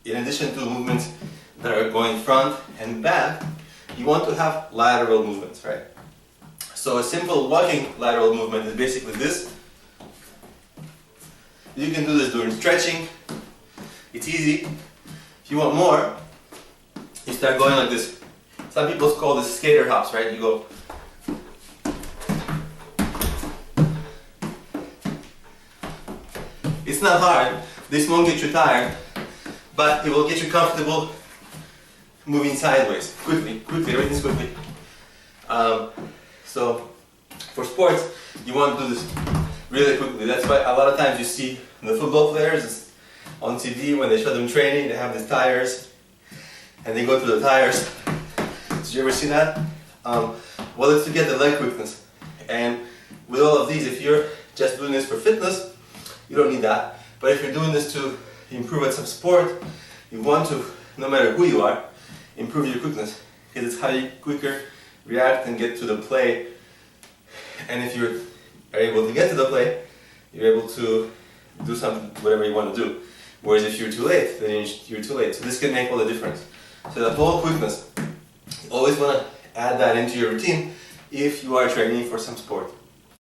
in addition to movements that are going front and back, you want to have lateral movements, right? So a simple walking lateral movement is basically this. You can do this during stretching. It's easy. If you want more, you start going like this. Some people call this skater hops, right? You go. It's not hard. This won't get you tired, but it will get you comfortable moving sideways. Quickly, everything's quickly. So for sports, you want to do this really quickly. That's why a lot of times you see the football players on TV when they show them training, they have these tires and they go through the tires. Did you ever see that? Well, it's to get the leg quickness. And with all of these, if you're just doing this for fitness, you don't need that. But if you're doing this to improve at some sport, you want to, no matter who you are, improve your quickness. Because it's how you quicker react and get to the play. And if you are able to get to the play, you're able to do whatever you want to do. Whereas if you're too late, then you're too late. So this can make all the difference. So that whole quickness, you always want to add that into your routine if you are training for some sport.